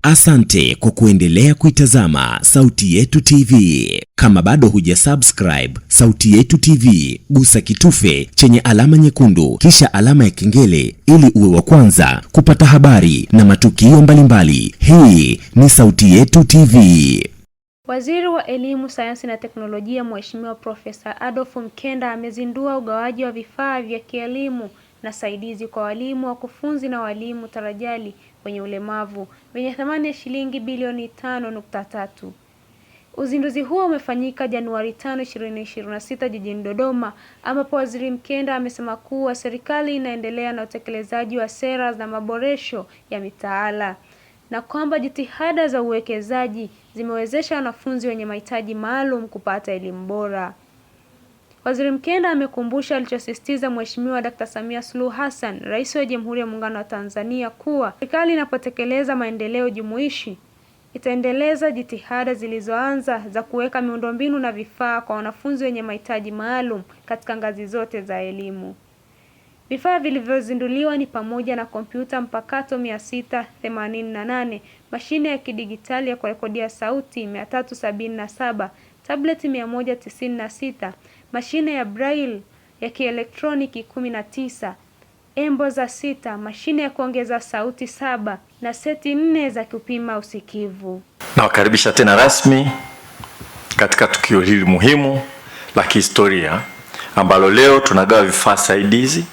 Asante kwa kuendelea kuitazama Sauti Yetu TV. Kama bado hujasubscribe Sauti Yetu TV, gusa kitufe chenye alama nyekundu kisha alama ya kengele ili uwe wa kwanza kupata habari na matukio mbalimbali. Hii ni Sauti Yetu TV. Waziri wa Elimu, Sayansi na Teknolojia Mheshimiwa Profesa Adolf Mkenda amezindua ugawaji wa vifaa vya kielimu na saidizi kwa walimu, wakufunzi na walimu tarajali wenye ulemavu wenye thamani ya shilingi bilioni 5.3. Uzinduzi huo umefanyika Januari 5, 2026 jijini Dodoma, ambapo Waziri Mkenda amesema kuwa serikali inaendelea na utekelezaji wa sera na maboresho ya mitaala na kwamba jitihada za uwekezaji zimewezesha wanafunzi wenye mahitaji maalum kupata elimu bora. Waziri Mkenda amekumbusha alichosisitiza Mheshimiwa Dr. Samia Suluhu Hassan, Rais wa Jamhuri ya Muungano wa Tanzania, kuwa serikali inapotekeleza maendeleo jumuishi itaendeleza jitihada zilizoanza za kuweka miundombinu na vifaa kwa wanafunzi wenye mahitaji maalum katika ngazi zote za elimu. Vifaa vilivyozinduliwa ni pamoja na kompyuta mpakato 688, mashine ya kidigitali ya kurekodia sauti 377, tableti 196, mashine ya braille ya kielektroniki 19, emboza 6, mashine ya kuongeza sauti 7 na seti 4 za kupima usikivu. Nawakaribisha tena rasmi katika tukio hili muhimu la kihistoria ambalo leo tunagawa vifaa saidizi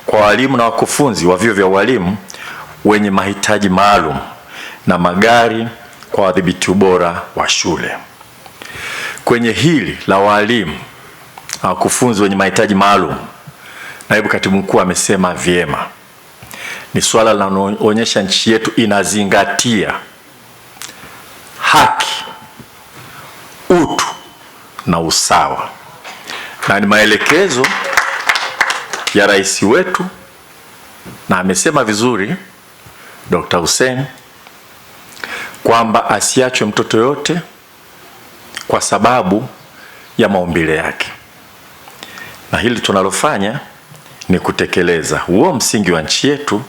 kwa walimu na wakufunzi wa vyuo vya walimu wenye mahitaji maalum na magari kwa wadhibiti ubora wa shule. Kwenye hili la walimu na wakufunzi wenye mahitaji maalum, Naibu Katibu Mkuu amesema vyema. Ni swala linaloonyesha nchi yetu inazingatia haki, utu na usawa, na ni maelekezo ya rais wetu, na amesema vizuri Dr. Hussein kwamba asiachwe mtoto yote kwa sababu ya maumbile yake, na hili tunalofanya ni kutekeleza huo msingi wa nchi yetu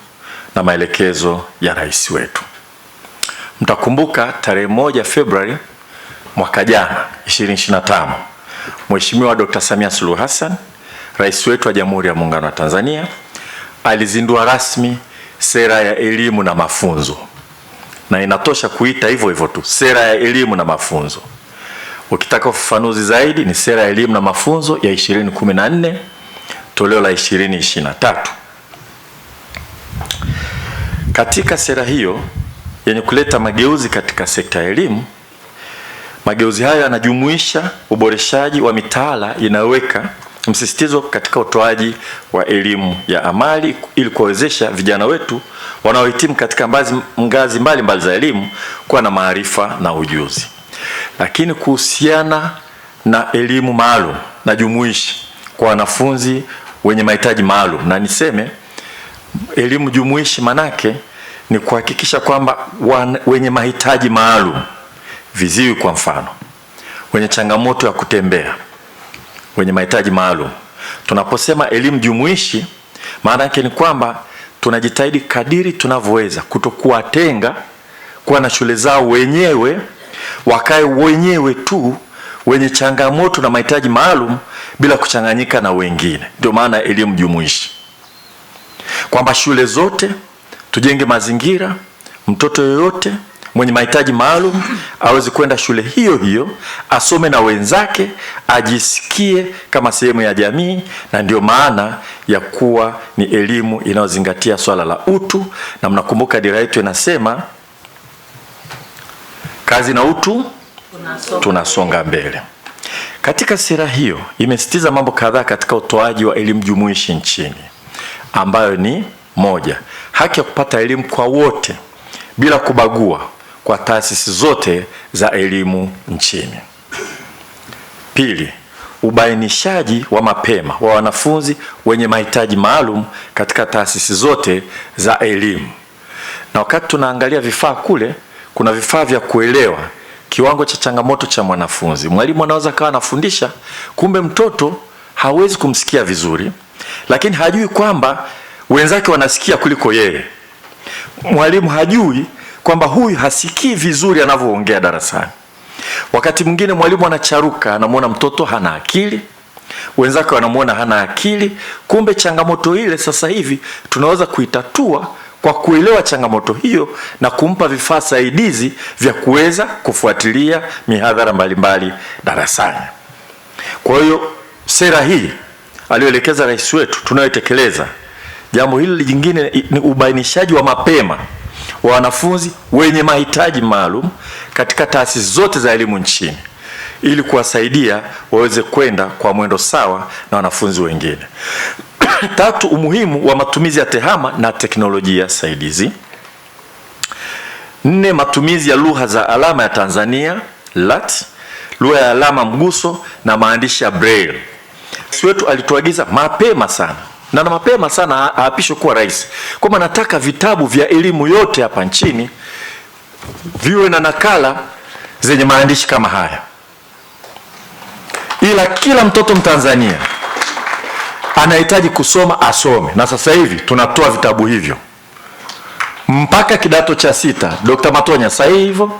na maelekezo ya rais wetu. Mtakumbuka tarehe 1 Februari mwaka jana 2025, Mheshimiwa Dr. Samia Suluhu Hassan, Rais wetu wa Jamhuri ya Muungano wa Tanzania, alizindua rasmi sera ya elimu na mafunzo, na inatosha kuita hivyo hivyo tu, sera ya elimu na mafunzo. Ukitaka ufafanuzi zaidi ni sera ya elimu na mafunzo ya 2014 toleo la 2023. Katika sera hiyo yenye kuleta mageuzi katika sekta ya elimu, mageuzi hayo yanajumuisha uboreshaji wa mitaala inayoweka msisitizo katika utoaji wa elimu ya amali ili kuwezesha vijana wetu wanaohitimu katika ngazi mbalimbali za elimu kuwa na maarifa na ujuzi. Lakini kuhusiana na elimu maalum na jumuishi kwa wanafunzi wenye mahitaji maalum, na niseme elimu jumuishi manake ni kuhakikisha kwamba wenye mahitaji maalum, viziwi kwa mfano, wenye changamoto ya kutembea, wenye mahitaji maalum. Tunaposema elimu jumuishi, maana yake ni kwamba tunajitahidi kadiri tunavyoweza kutokuwatenga, kuwa na shule zao wenyewe, wakae wenyewe tu wenye changamoto na mahitaji maalum bila kuchanganyika na wengine. Ndio maana elimu jumuishi, kwamba shule zote tujenge mazingira mtoto yoyote mwenye mahitaji maalum aweze kwenda shule hiyo hiyo, asome na wenzake, ajisikie kama sehemu ya jamii, na ndio maana ya kuwa ni elimu inayozingatia swala la utu. Na mnakumbuka dira yetu inasema kazi na utu tunasonga mbele. Katika sera hiyo imesisitiza mambo kadhaa katika utoaji wa elimu jumuishi nchini, ambayo ni moja, haki ya kupata elimu kwa wote bila kubagua kwa taasisi zote za elimu nchini. Pili, ubainishaji wa mapema wa wanafunzi wenye mahitaji maalum katika taasisi zote za elimu. Na wakati tunaangalia vifaa kule, kuna vifaa vya kuelewa kiwango cha changamoto cha mwanafunzi. Mwalimu anaweza kawa anafundisha, kumbe mtoto hawezi kumsikia vizuri, lakini hajui kwamba wenzake wanasikia kuliko yeye. Mwalimu hajui kwamba huyu hasikii vizuri anavyoongea darasani. Wakati mwingine mwalimu anacharuka, anamuona mtoto hana akili, wenzake wanamuona hana akili. Kumbe changamoto ile sasa hivi tunaweza kuitatua kwa kuelewa changamoto hiyo na kumpa vifaa saidizi vya kuweza kufuatilia mihadhara mbalimbali darasani. Kwa hiyo sera hii aliyoelekeza rais wetu tunayotekeleza, jambo hili jingine ni ubainishaji wa mapema wa wanafunzi wenye mahitaji maalum katika taasisi zote za elimu nchini ili kuwasaidia waweze kwenda kwa mwendo sawa na wanafunzi wengine. Tatu, umuhimu wa matumizi ya tehama na teknolojia saidizi. 4, matumizi ya lugha za alama ya Tanzania LAT, lugha ya alama mguso na maandishi ya Braille. Rais wetu alituagiza mapema sana na mapema sana aapishwe kuwa rais kwamba nataka vitabu vya elimu yote hapa nchini viwe na nakala zenye maandishi kama haya, ila kila mtoto Mtanzania anahitaji kusoma asome. Na sasa hivi tunatoa vitabu hivyo mpaka kidato cha 6. Dr. Matonya, sahihi hivyo?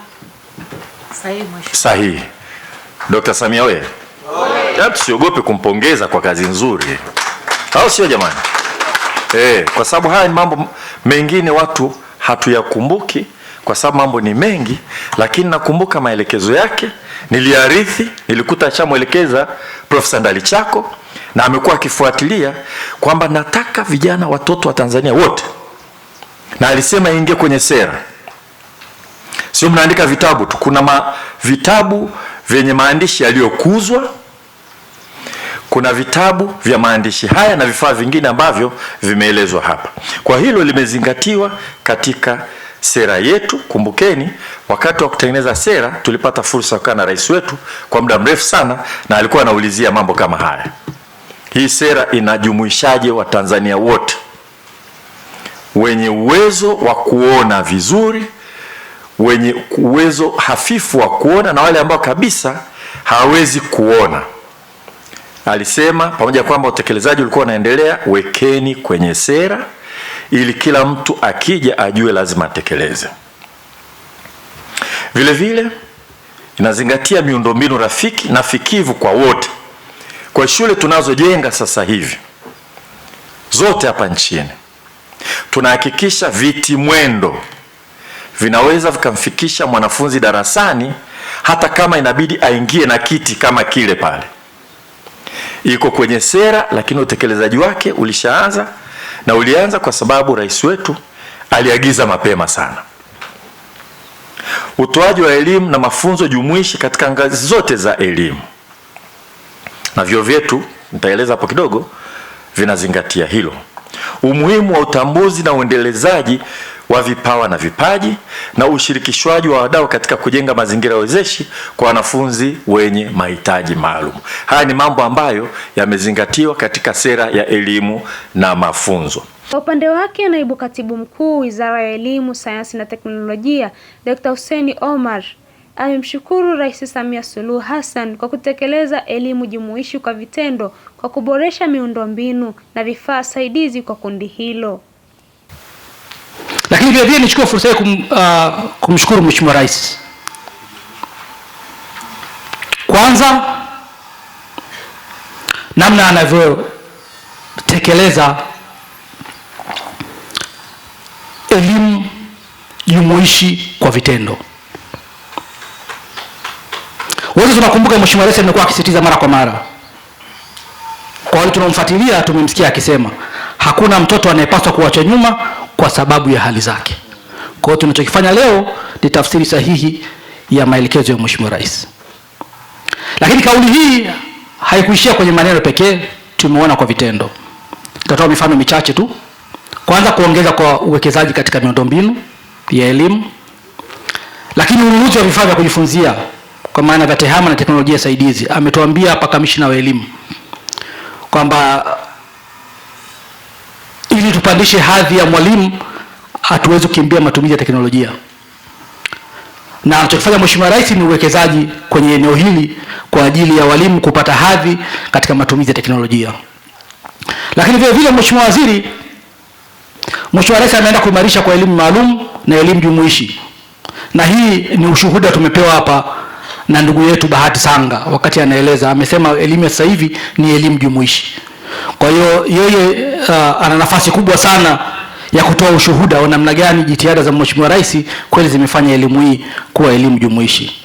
Sahihi. Dr. Samia wewe, siogope kumpongeza kwa kazi nzuri, au sio jamani? Kwa sababu haya ni mambo mengine watu hatuyakumbuki kwa sababu mambo ni mengi, lakini nakumbuka maelekezo yake niliarithi, nilikuta chamwelekeza Profesa Ndalichako na amekuwa akifuatilia kwamba nataka vijana watoto wa Tanzania wote, na alisema ingie kwenye sera. Sio mnaandika vitabu tu, kuna vitabu vyenye maandishi yaliyokuzwa, kuna vitabu vya maandishi haya na vifaa vingine ambavyo vimeelezwa hapa. Kwa hilo limezingatiwa katika sera yetu. Kumbukeni, wakati wa kutengeneza sera tulipata fursa kukaa na rais wetu kwa muda mrefu sana, na alikuwa anaulizia mambo kama haya. Hii sera inajumuishaje Watanzania wote wenye uwezo wa kuona vizuri, wenye uwezo hafifu wa kuona, na wale ambao kabisa hawezi kuona. Alisema pamoja kwamba utekelezaji ulikuwa unaendelea, wekeni kwenye sera ili kila mtu akija ajue lazima atekeleze. Vile vile inazingatia miundombinu rafiki na fikivu kwa wote. Kwa shule tunazojenga sasa hivi zote hapa nchini, tunahakikisha viti mwendo vinaweza vikamfikisha mwanafunzi darasani hata kama inabidi aingie na kiti kama kile pale. Iko kwenye sera, lakini utekelezaji wake ulishaanza, na ulianza kwa sababu rais wetu aliagiza mapema sana. Utoaji wa elimu na mafunzo jumuishi katika ngazi zote za elimu, na vyuo vyetu nitaeleza hapo kidogo vinazingatia hilo. Umuhimu wa utambuzi na uendelezaji wa vipawa na vipaji, na ushirikishwaji wa wadau katika kujenga mazingira wezeshi kwa wanafunzi wenye mahitaji maalum. Haya ni mambo ambayo yamezingatiwa katika sera ya elimu na mafunzo. Kwa upande wake, naibu katibu mkuu Wizara ya Elimu, Sayansi na Teknolojia, Dr. Hussein Omar amemshukuru Rais Samia Suluhu Hassan kwa kutekeleza elimu jumuishi kwa vitendo kwa kuboresha miundombinu na vifaa saidizi kwa kundi hilo. Lakini vile vile nichukue fursa hii kumshukuru Mheshimiwa Rais. Kwanza, namna anavyotekeleza elimu jumuishi kwa vitendo. Wote tunakumbuka Mheshimiwa Rais amekuwa akisisitiza mara kwa mara. Kwa wale tunomfuatilia tumemsikia akisema hakuna mtoto anayepaswa kuachwa nyuma kwa sababu ya hali zake. Kwa hiyo tunachokifanya leo ni tafsiri sahihi ya maelekezo ya Mheshimiwa Rais. Lakini kauli hii haikuishia kwenye maneno pekee, tumeona kwa vitendo. Nitatoa mifano michache tu. Kwanza, kuongeza kwa uwekezaji katika miundombinu ya elimu, lakini ununuzi wa vifaa vya kujifunzia kwa maana vya tehama na teknolojia saidizi. Ametuambia hapa kamishna wa elimu kwamba ili tupandishe hadhi ya mwalimu hatuwezi kukimbia matumizi ya teknolojia. Na anachofanya Mheshimiwa Rais ni uwekezaji kwenye eneo hili kwa ajili ya walimu kupata hadhi katika matumizi ya teknolojia. Lakini vile vile Mheshimiwa Rais ameenda kuimarisha kwa elimu maalum na elimu jumuishi Na hii ni ushuhuda tumepewa hapa na ndugu yetu Bahati Sanga wakati anaeleza, amesema elimu ya sasa hivi ni elimu jumuishi. Kwa hiyo yeye ana nafasi kubwa sana ya kutoa ushuhuda wa namna gani jitihada za Mheshimiwa Rais kweli zimefanya elimu hii kuwa elimu jumuishi.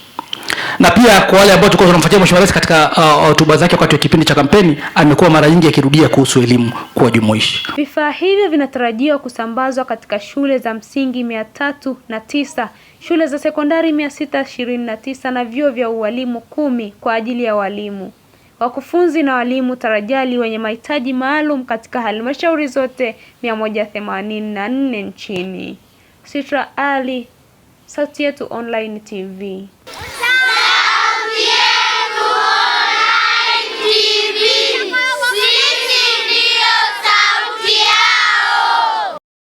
Na pia kwa wale ambao tulikuwa tunamfuatia Mheshimiwa Rais katika hotuba zake wakati wa kipindi cha kampeni, amekuwa mara nyingi akirudia kuhusu elimu kuwa jumuishi. Vifaa hivyo vinatarajiwa kusambazwa katika shule za msingi 309, shule za sekondari 629 na vyuo vya ualimu 10 kwa ajili ya walimu, wakufunzi na walimu tarajali wenye mahitaji maalum katika halmashauri zote 184 nchini. Sitra Ali, Sauti Yetu Online TV.